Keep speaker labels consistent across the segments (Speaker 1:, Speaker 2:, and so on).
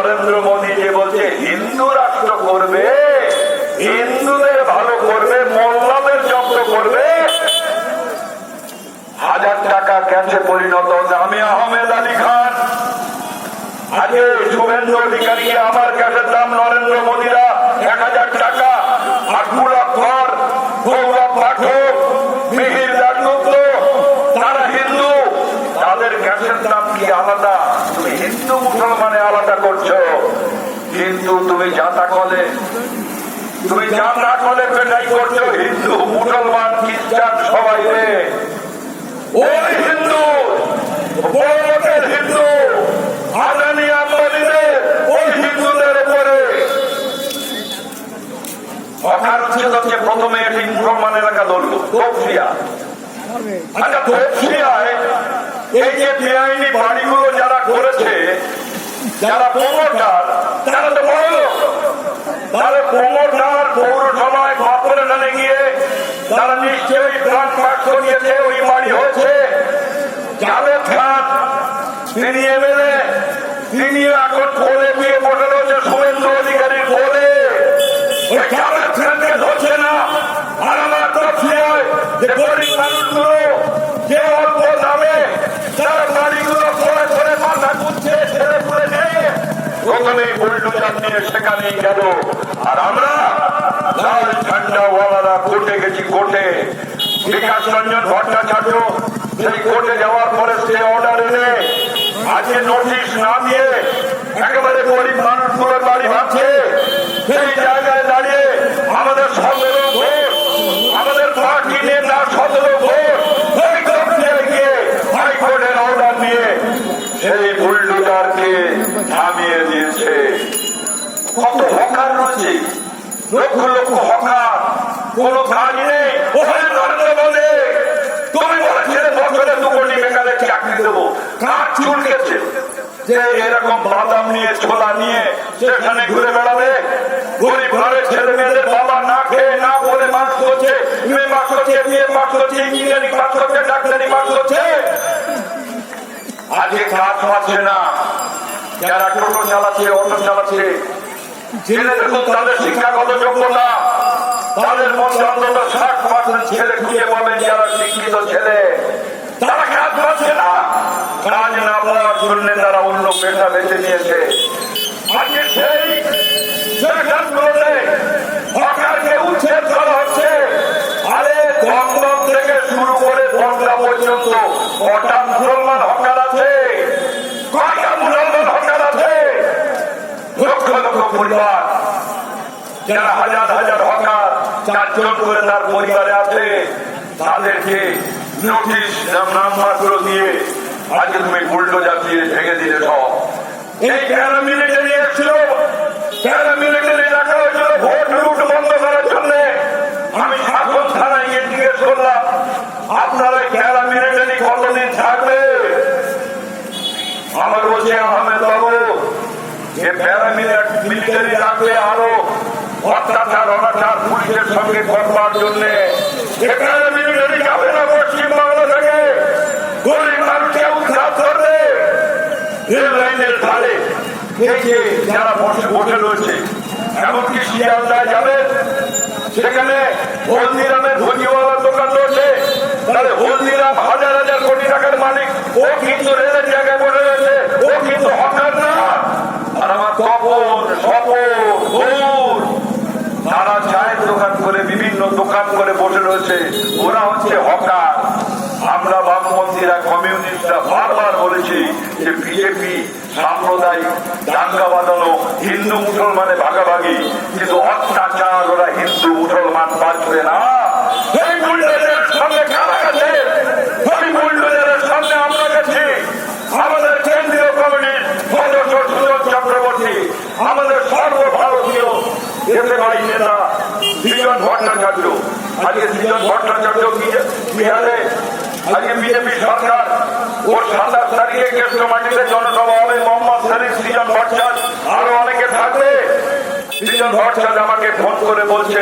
Speaker 1: নরেন্দ্র মোদী যে বলছে হিন্দু রাষ্ট্র করবে, হিন্দুদের ভালো করবে, মোল্লাদের জব্দ করবে, 1000 টাকা ক্যাশে পরিণত হচ্ছে। আমি আহমেদ আলী খান, আজকে শুভেন্দু অধিকারীকে আমার ক্যাশের দাম নরেন্দ্র মোদীরা 1000 টাকা, আকুল আখর, গৌরব পাঠক, মিহির দাসগুপ্ত, তারা হিন্দু, তাদের ক্যাশের দাম কি আলাদা? তুমি হিন্দু মুসলমানে আলাদা করছো, কিন্তু তুমি জাতা কলে পেটাই করছো হিন্দু মুসলমান খ্রিস্টান সবাই রে। ওই হিন্দু বড়লোকের হিন্দু আদানি আম্বানিদের ওই হিন্দুদের উপরে অকার হচ্ছে প্রথমে এটি মুসলমান এলাকা ধরল তফসিয়া। আচ্ছা তফসিয়ায় এই যে বেআইনি বাড়িগুলো যারা করেছে, যারা প্রমোটার, তারা তো বড় লোক, তাহলে প্রমোটার পৌরসভায় কর্পোরেশনে গিয়ে তারা নিশ্চয়ই প্ল্যান পাস করিয়েছে, ওই বাড়ি হয়েছে। জাভেদ খান তিনি এমএলএ, তিনি এখন কোলে পেয়ে বসে রয়েছে শুভেন্দু অধিকারীর কোলে। ওই জাভেদ খানকে ধরছে না। আর আমার তফসিয়ায় যে গরিব মানুষগুলো যে অল্প দামে তারা বাড়িগুলো করে করে মাথা ঘুরছে, ছেড়ে পুড়ে নেই, প্রথমে বুলডোজার নিয়ে সেখানেই গেল। আর আমরা লাল ঝান্ডাওয়ালারা কোর্টে গেছি, কোর্টে বিকাশ রঞ্জন ভট্টাচার্য সেই কোর্টে যাওয়ার পরে সে অর্ডার এনে আজকে নোটিশ না দিয়ে একেবারে গরিব মানুষগুলোর বাড়ি ভাবছে। সেই জায়গায় দাঁড়িয়ে আমাদের 17 ভোট, আমাদের পার্টি নেতা 17 ভোট এই তফসিয়ায় গিয়ে হাইকোর্টের অর্ডার নিয়ে সেই বুলডোজারকে থামিয়ে দিয়েছে। কত হকার রয়েছে, লক্ষ লক্ষ হকার, কোন কাজ নেই। ওখানে নরেন্দ্র মোদী তুমি বলেছিলে বছরে 2 কোটি বেকারের চাকরি দেবো, কাজ চুলকেছে যে এরকম বাদাম নিয়ে ছোলা নিয়ে সেখানে ঘুরে বেড়াবে। গরিব ঘরের ছেলে মেয়েদের বাবা না খেয়ে না বলে পাস করছে, এমএ পাস করছে, বিএ পাস করছে, ইঞ্জিনিয়ারিং পাস করছে, ডাক্তারি পাস করছে, আজকে কাজ পাচ্ছে না। যারা টোটো চালাচ্ছে, অটো চালাচ্ছে, জেনে দেখুন তাদের শিক্ষাগত যোগ্যতা, তাদের মধ্যে অন্তত 60% ছেলে খুঁজে পাবেন যারা শিক্ষিত ছেলে, তারা কাজ পাচ্ছে না। কাজ না পাওয়ার জন্য তারা অন্য পেশা বেছে নিয়েছে। আজকে সেই সেকশনগুলোতে হকারকে উচ্ছেদ করা হচ্ছে। আরে দমদম থেকে শুরু করে বনগা পর্যন্ত কটা মুসলমান হকার আছে? কয়টা মুসলমান হকার আছে? লক্ষ লক্ষ পরিবার, যারা হাজার হাজার হকার 4 জন করে তার পরিবারে আছে, তাদেরকে নোটিশ নামমাত্র দিয়ে আজকে তুমি বুলডোজার দিয়ে ভেঙে দিলে সব। এই প্যারামিলিটারি এসেছিল, প্যারামিলিটারি রাখা হয়েছিল ভোট লুট বন্ধ করার জন্য। আমি শাসন থানায় গিয়ে জিজ্ঞেস করলাম, আপনারা প্যারামিলিটারি কতদিন থাকবে? আমার বলছে আহমেদ বাবু, যে প্যারামিলিটারি রাখলে আরো অত্যাচার অনাচার পুলিশের সঙ্গে করবার জন্য প্যারামিলিটারি যাবে না পশ্চিমবাংলা থেকে, গরিব মানুষকে উদ্ধার করবে। রেল লাইনের ধারে যারা বসে বসে রয়েছে, এমনকি শিয়ালদায় যাবে, সেখানে হলদিরামের ধনিওয়ালার দোকান রয়েছে, তাহলে হলদিরাম হাজার হাজার কোটি টাকার মালিক, ও কিন্তু রেলের জায়গায় বসে রয়েছে, ও কিন্তু হকার না। আর আমার তপন স্বপন গৌর, তারা চায়ের দোকান করে বিভিন্ন দোকান করে বসে রয়েছে, ওরা হচ্ছে হকার। আমরা বামপন্থীরা কমিউনিস্টরা বারবার বলেছি যে বিজেপি সাম্প্রদায়িক দাঙ্গা বাঁধানো, হিন্দু মুসলমানে ভাগাভাগি, কিন্তু অত্যাচার ওরা হিন্দু মুসলমান বাঁচবে না। এই বুলডোজারের সামনে কারা গেছে? ওই বুলডোজারের সামনে আমরা গেছি। আমাদের কেন্দ্রীয় কমিটির সদস্য সুজন চক্রবর্তী, আমাদের সর্বভারতীয় এসএফআই নেতা সৃজন ভট্টাচার্য, আজকে সৃজন ভট্টাচার্য বিহারে, আজকে বিজেপি সরকার ওর 27 তারিখে কেষ্টমাটিতে জনসভা হবে। মোহাম্মদ শরীফ, সৃজন ভট্টাচার্য, আরো অনেকে থাকবে। সৃজন ভট্টাচার্য আমাকে ফোন করে বলছে,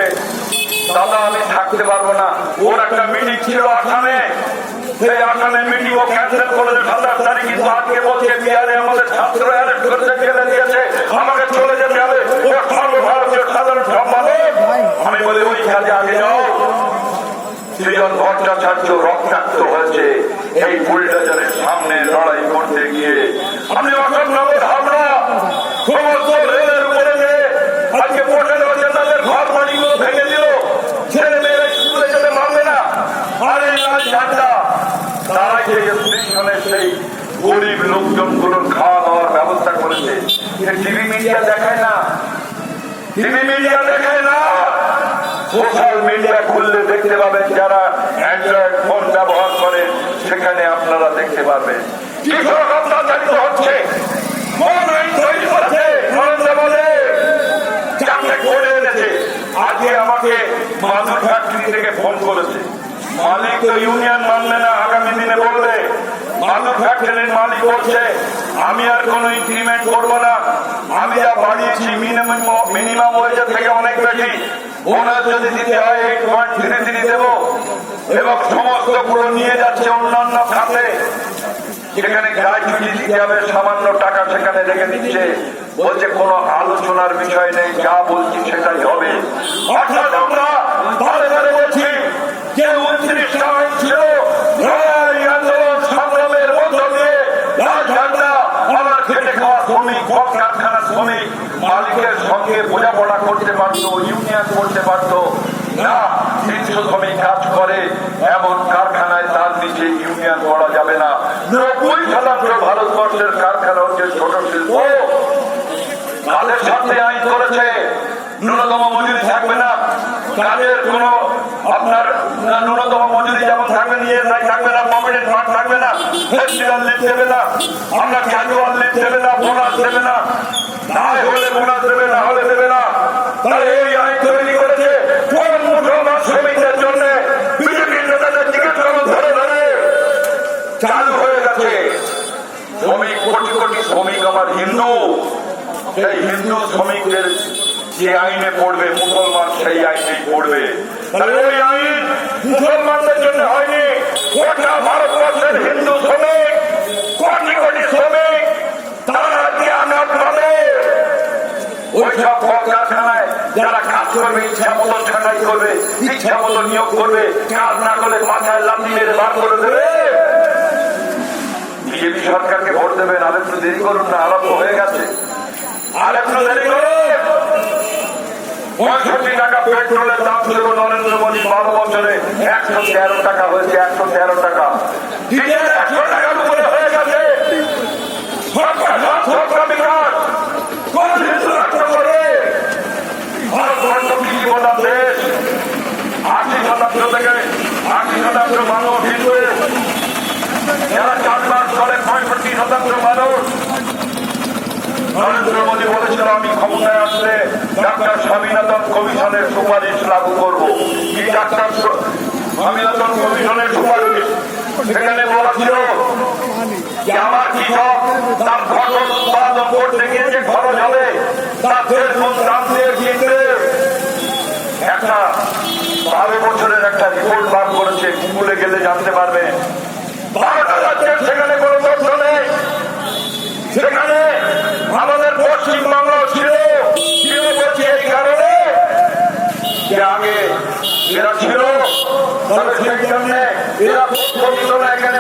Speaker 1: দাদা আমি থাকতে পারবো না, ওর একটা মিটিং ছিল আসামে, সেই আসামে মিটিং ও ক্যান্সেল করে 27 তারিখ, কিন্তু আজকে বলছে বিহারে আমাদের ছাত্র অ্যারেস্ট করতে গেলে দিয়েছে, আমাকে চলে যেতে হবে, ও সর্বভারতীয় সাধারণ সম্পাদক। আমি বলি ওই কাজে আগে যাও। সৃজন ভট্টাচার্য রক্তাক্ত হয়েছে এই বুলডোজারের সামনে লড়াই করতে গিয়ে। আমি অশোকনগর হাবড়া সমস্ত রেলের উপরে যে আজকে বসে রয়েছে, তাদের ঘর বাড়িগুলো ভেঙে দিল, ছেলে মেয়েরা স্কুলে যেতে পারবে না। আর এই লাল ঝান্ডা তারা স্টেশনে সেই গরিব লোকজনগুলোর খাওয়া দাওয়ার ব্যবস্থা করেছে। টিভি মিডিয়া দেখায় না, টিভি মিডিয়া দেখায় না, সোশ্যাল মিডিয়া খুললে দেখতে পাবেন, যারা অ্যান্ড্রয়েড ফোন ব্যবহার করেন সেখানে আপনারা দেখতে পাবেন। কৃষক অত্যাচারিত হচ্ছে, তৈরি করেছে নরেন্দ্র মোদী, যাকে করে এনেছে। আজকে আমাকে মাদুর ফ্যাক্টরি থেকে ফোন করেছে, মালিক তো ইউনিয়ন মানবে না, আগামী দিনে বলবে মাদুর ফ্যাক্টরির মালিক বলছে আমি আর কোন ইনক্রিমেন্ট করবো না, আমি যা বাড়িয়েছি মিনিমাম ওয়েজের থেকে অনেক বেশি, বোনাস যদি দিতে হয় 8.33 দেবো, এবং সমস্ত পুরো নিয়ে যাচ্ছে অন্যান্য খাতে, যেখানে গ্র্যাচুইটি দিতে হবে সামান্য টাকা সেখানে রেখে দিচ্ছে, বলছে কোনো আলোচনার বিষয় নেই, যা বলছি সেটাই হবে। অর্থাৎ আমরা বারে বারে বলছি যে 29টা আইন ছিল লড়াই আন্দোলন সংগ্রামের মধ্য দিয়ে লাল ঝান্ডা আমার খেটে খাওয়া শ্রমিক, কারখানার শ্রমিক মালিকের সঙ্গে বোঝাপড়া করতে পারতো, ইউনিয়ন করতে পারতো না। 300 শ্রমিক কাজ করে এমন কারখানায় তার নিচে ইউনিয়ন করা যাবে না। 90% ভারতবর্ষের কারখানা হচ্ছে ছোট শিল্প, তাদের সাথে আইন করেছে ন্যূনতম মজুরি থাকবে না, কাজের কোন আপনার ন্যূনতম মজুরি যেমন থাকবে, নিয়ে থাকবে না, পার্মানেন্ট মাঠ থাকবে না, ফেস্টিভ্যাল লিভ দেবে না, আপনার ক্যাজুয়াল লিভ দেবে না, বোনাস দেবে না, না হলে বোনাস দেবে, না হলে দেবে না। তাহলে এই আইন তৈরি করেছে কোন মুসলমান শ্রমিকদের জন্য বিজেপির নেতাদের জিজ্ঞেস করুন, ধরে ধরে চালু হয়ে গেছে। শ্রমিক কোটি কোটি শ্রমিক আমার হিন্দু, সেই হিন্দু শ্রমিকদের যে আইনে পড়বে মুসলমান সেই আইনে পড়বে। তাহলে ওই আইন মুসলমানদের জন্য হয়নি, গোটা ভারতবর্ষের হিন্দু শ্রমিক কোটি কোটি শ্রমিক তারা আজকে আঘাত পাবে। ওইসব কারখানায় যারা কাজ করবে ইচ্ছা মতো ছাঁটাই করবে, ইচ্ছা মতো নিয়োগ করবে, কাজ না করলে মাথায় লাথি মেরে বার করে দেবে। বিজেপি সরকারকে ভোট দেবেন, আর একটু দেরি করুন না, আরম্ভ হয়ে গেছে, আর একটু দেরি করুন। 65 টাকা পেট্রোলের দাম ছিল নরেন্দ্র মোদী 12 বছরে, 113 টাকা হয়েছে, 113 টাকা, ডিজেল 100 টাকার উপরে হয়ে গেছে। সরকার বিকাশ কোন হিন্দু রাষ্ট্র করে? ভারতবর্ষ কৃষি প্রধান দেশ, 80% থেকে 80% মানুষ হিন্দু, যারা চাষবাস করে 65% মানুষ। নরেন্দ্র মোদী বলেছিল আমি ক্ষমতায় আসলে ডাক্তার স্বামীনাথন কমিশনের সুপারিশ লাগু করবো। কি ডাক্তার স্বামীনাথন কমিশনের সুপারিশ? সেখানে বলা ছিল যে আমার কৃষক তার ফসল উৎপাদন করতে গিয়ে যে খরচ হবে তার 1.5 গুণ দাম দিয়ে কিনবে। একটা 12 বছরের একটা রিপোর্ট বার করেছে, গুগলে গেলে জানতে পারবে। 12টা রাজ্যের সেখানে কোনো তথ্য নেই। সেখানে আমাদের পশ্চিমবাংলা ছিল বলছি এই কারণে যে আগে এরা ছিল, তবে সেই জন্য এরা এখানে